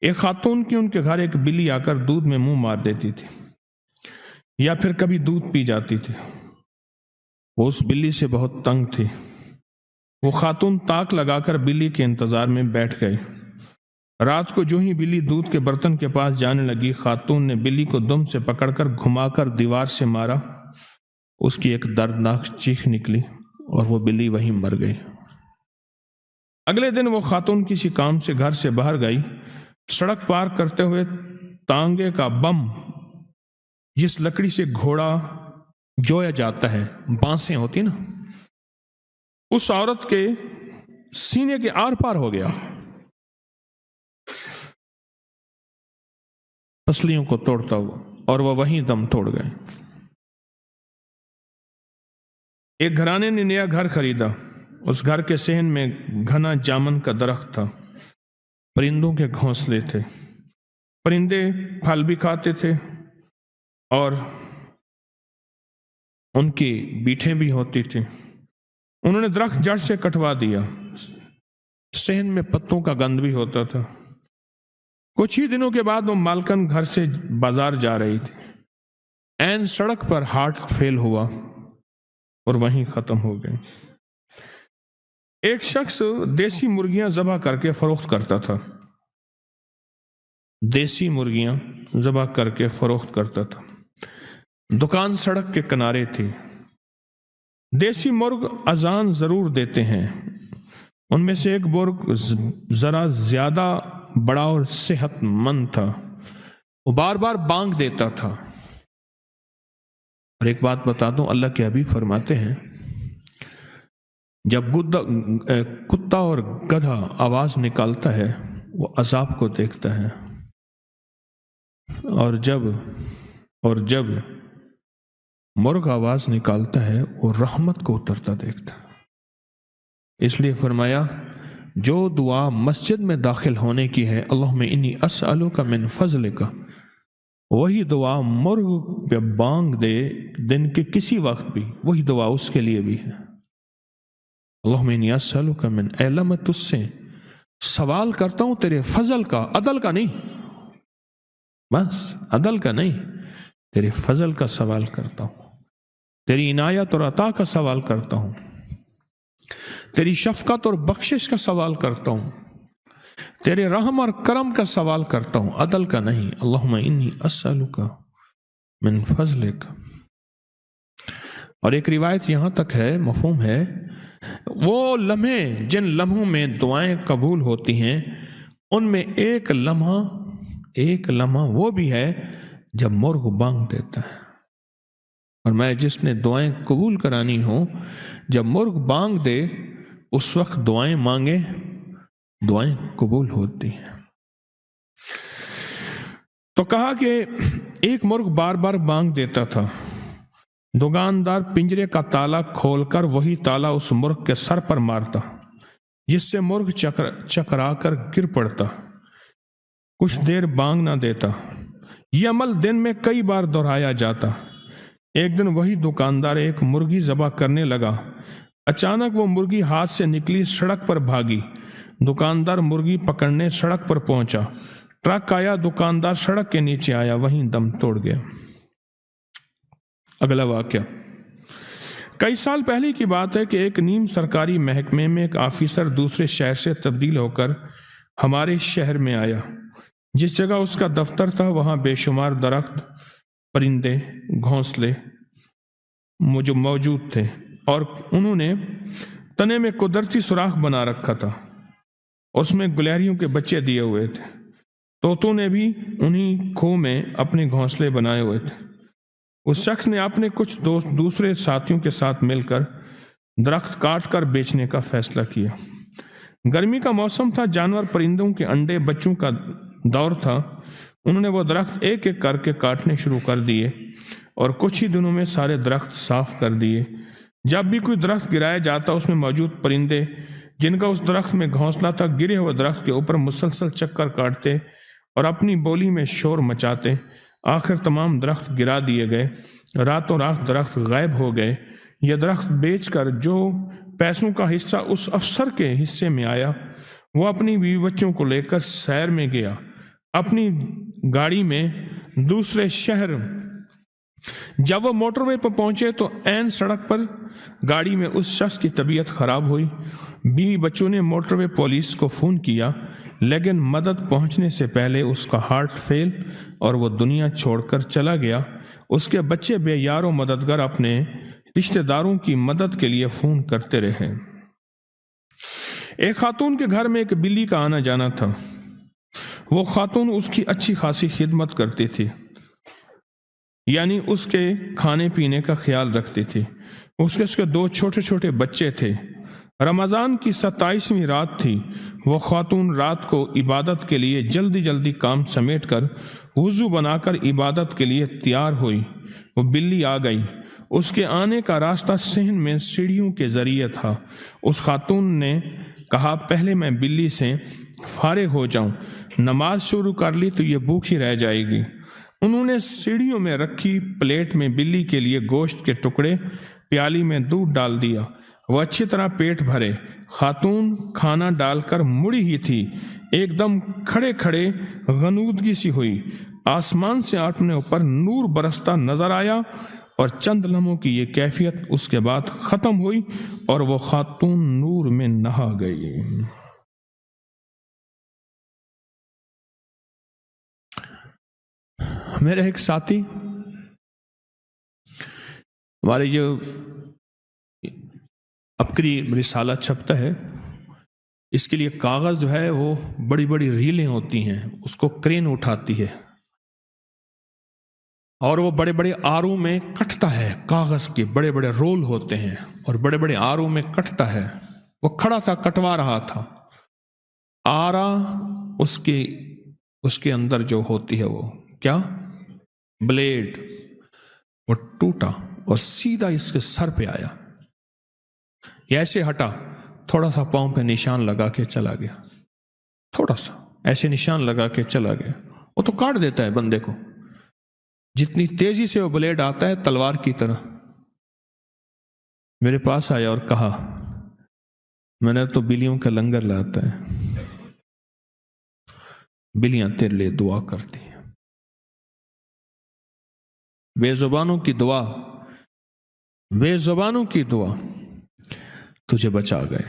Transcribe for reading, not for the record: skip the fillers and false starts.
ایک خاتون کی ان کے گھر ایک بلی آ کر دودھ میں منہ مار دیتی تھی یا پھر کبھی دودھ پی جاتی تھی۔ وہ اس بلی سے بہت تنگ تھی۔ وہ خاتون تاک لگا کر بلی کے انتظار میں بیٹھ گئی۔ رات کو جو ہی بلی دودھ کے برتن کے پاس جانے لگی، خاتون نے بلی کو دم سے پکڑ کر گھما کر دیوار سے مارا۔ اس کی ایک دردناک چیخ نکلی اور وہ بلی وہیں مر گئی۔ اگلے دن وہ خاتون کسی کام سے گھر سے باہر گئی۔ سڑک پار کرتے ہوئے تانگے کا بم، جس لکڑی سے گھوڑا جویا جاتا ہے، بانسیں ہوتی نا، اس عورت کے سینے کے آر پار ہو گیا، پسلیوں کو توڑتا ہوا، اور وہ وہیں دم توڑ گئے۔ ایک گھرانے نے نیا گھر خریدا۔ اس گھر کے صحن میں گھنا جامن کا درخت تھا، پرندوں کے گھونسلے تھے، پرندے پھل بھی کھاتے تھے اور ان کی بیٹھیں بھی ہوتی تھی۔ انہوں نے درخت جڑ سے کٹوا دیا۔ صحن میں پتوں کا گند بھی ہوتا تھا۔ کچھ ہی دنوں کے بعد وہ مالکن گھر سے بازار جا رہی تھی۔ عین سڑک پر ہارٹ فیل ہوا اور وہیں ختم ہو گئی۔ ایک شخص دیسی مرغیاں ذبح کر کے فروخت کرتا تھا۔ دیسی مرغیاں ذبح کر کے فروخت کرتا تھا۔ دکان سڑک کے کنارے تھی۔ دیسی مرغ اذان ضرور دیتے ہیں۔ ان میں سے ایک مرغ ذرا زیادہ بڑا اور صحت مند تھا۔ وہ بار بار بانگ دیتا تھا۔ اور ایک بات بتا دوں، اللہ کے حبیب فرماتے ہیں، جب کتا اور گدھا آواز نکالتا ہے وہ عذاب کو دیکھتا ہے، اور جب مرغ آواز نکالتا ہے وہ رحمت کو اترتا دیکھتا ہے۔ اس لیے فرمایا، جو دعا مسجد میں داخل ہونے کی ہے، اللہم انی اسألک من فضلک، وہی دعا مرغ پہ بانگ دے دن کے کسی وقت بھی، وہی دعا اس کے لیے بھی ہے۔ اللہم انی اسألک من، اے اللہ میں تجھ سے سوال کرتا ہوں تیرے فضل کا، عدل کا نہیں، بس عدل کا نہیں، تیرے فضل کا سوال کرتا ہوں، تیری عنایت اور عطا کا سوال کرتا ہوں، تیری شفقت اور بخشش کا سوال کرتا ہوں، تیرے رحم اور کرم کا سوال کرتا ہوں، عدل کا نہیں۔ اللہم انی اسألک من فضلک۔ اور ایک روایت یہاں تک ہے، مفہوم ہے، وہ لمحے جن لمحوں میں دعائیں قبول ہوتی ہیں، ان میں ایک لمحہ وہ بھی ہے جب مرغ بانگ دیتا ہے۔ اور میں جس نے دعائیں قبول کرانی ہوں، جب مرغ بانگ دے اس وقت دعائیں مانگے، دعائیں قبول ہوتی ہیں۔ تو کہا کہ ایک مرغ بار بار بانگ دیتا تھا۔ دکاندار پنجرے کا تالا کھول کر وہی تالا اس مرغ کے سر پر مارتا، جس سے مرغ چکرا کر گر پڑتا، کچھ دیر بانگ نہ دیتا۔ یہ عمل دن میں کئی بار دہرایا جاتا۔ ایک دن وہی دکاندار ایک مرغی ذبح کرنے لگا۔ اچانک وہ مرغی ہاتھ سے نکلی، سڑک پر بھاگی۔ دکاندار مرغی پکڑنے سڑک پر پہنچا۔ ٹرک آیا، دکاندار سڑک کے نیچے آیا، وہیں دم توڑ گیا۔ اگلا واقعہ کئی سال پہلے کی بات ہے کہ ایک نیم سرکاری محکمے میں ایک آفیسر دوسرے شہر سے تبدیل ہو کر ہمارے شہر میں آیا۔ جس جگہ اس کا دفتر تھا وہاں بے شمار درخت، پرندے، گھونسلے جو موجود تھے، اور انہوں نے تنے میں قدرتی سوراخ بنا رکھا تھا، اور اس میں گلہریوں کے بچے دیے ہوئے تھے۔ طوطوں نے بھی انہی کھو میں اپنے گھونسلے بنائے ہوئے تھے۔ اس شخص نے اپنے کچھ دوسرے ساتھیوں کے ساتھ مل کر درخت کاٹ کر بیچنے کا فیصلہ کیا۔ گرمی کا موسم تھا، جانور پرندوں کے انڈے بچوں کا دور تھا۔ انہوں نے وہ درخت ایک ایک کر کے کاٹنے شروع کر دیے، اور کچھ ہی دنوں میں سارے درخت صاف کر دیے۔ جب بھی کوئی درخت گرایا جاتا، اس میں موجود پرندے جن کا اس درخت میں گھونسلہ تھا، گرے ہوئے درخت کے اوپر مسلسل چکر کاٹتے اور اپنی بولی میں شور مچاتے۔ آخر تمام درخت گرا دیے گئے۔ راتوں رات درخت غائب ہو گئے۔ یہ درخت بیچ کر جو پیسوں کا حصہ اس افسر کے حصے میں آیا، وہ اپنی بیوی بچوں کو لے کر سیر میں گیا۔ اپنی گاڑی میں دوسرے شہر۔ جب وہ موٹر وے پر پہنچے تو عین سڑک پر گاڑی میں اس شخص کی طبیعت خراب ہوئی۔ بیوی بچوں نے موٹر وے پولیس کو فون کیا، لیکن مدد پہنچنے سے پہلے اس کا ہارٹ فیل اور وہ دنیا چھوڑ کر چلا گیا۔ اس کے بچے بے یار و مددگار اپنے رشتہ داروں کی مدد کے لیے فون کرتے رہے۔ ایک خاتون کے گھر میں ایک بلی کا آنا جانا تھا۔ وہ خاتون اس کی اچھی خاصی خدمت کرتی تھی، یعنی اس کے کھانے پینے کا خیال رکھتی تھی۔ اس کے 2 چھوٹے چھوٹے بچے تھے۔ رمضان کی 27ویں رات تھی۔ وہ خاتون رات کو عبادت کے لیے جلدی جلدی کام سمیٹ کر وضو بنا کر عبادت کے لیے تیار ہوئی۔ وہ بلی آ گئی۔ اس کے آنے کا راستہ صحن میں سیڑھیوں کے ذریعے تھا۔ اس خاتون نے کہا، پہلے میں بلی سے فارغ ہو جاؤں، نماز شروع کر لی تو یہ بھوکھی رہ جائے گی۔ انہوں نے سیڑھیوں میں رکھی پلیٹ میں بلی کے لیے گوشت کے ٹکڑے، پیالی میں دودھ ڈال دیا۔ وہ اچھی طرح پیٹ بھرے۔ خاتون کھانا ڈال کر مڑی ہی تھی، ایک دم کھڑے کھڑے غنودگی سی ہوئی۔ آسمان سے اپنے اوپر نور برستا نظر آیا اور چند لمحوں کی یہ کیفیت اس کے بعد ختم ہوئی اور وہ خاتون نور میں نہا گئی۔ میرے ایک ساتھی، ہمارے جو عبقری رسالہ چھپتا ہے، اس کے لیے کاغذ جو ہے وہ بڑی بڑی ریلیں ہوتی ہیں، اس کو کرین اٹھاتی ہے اور وہ بڑے بڑے آروں میں کٹتا ہے۔ کاغذ کے بڑے بڑے رول ہوتے ہیں اور بڑے بڑے آروں میں کٹتا ہے۔ وہ کھڑا تھا، کٹوا رہا تھا۔ آرا اس کے اندر جو ہوتی ہے وہ کیا بلیڈ، وہ ٹوٹا اور سیدھا اس کے سر پہ آیا۔ یہ ایسے ہٹا، تھوڑا سا پاؤں پہ نشان لگا کے چلا گیا، تھوڑا سا ایسے نشان لگا کے چلا گیا۔ وہ تو کاٹ دیتا ہے بندے کو، جتنی تیزی سے وہ بلیڈ آتا ہے تلوار کی طرح۔ میرے پاس آیا اور کہا، میں نے تو بلیوں کا لنگر لاتا ہے، بلیاں تیرے لیے دعا کرتی ہیں۔ بے زبانوں کی دعا، بے زبانوں کی دعا تجھے بچا گئے۔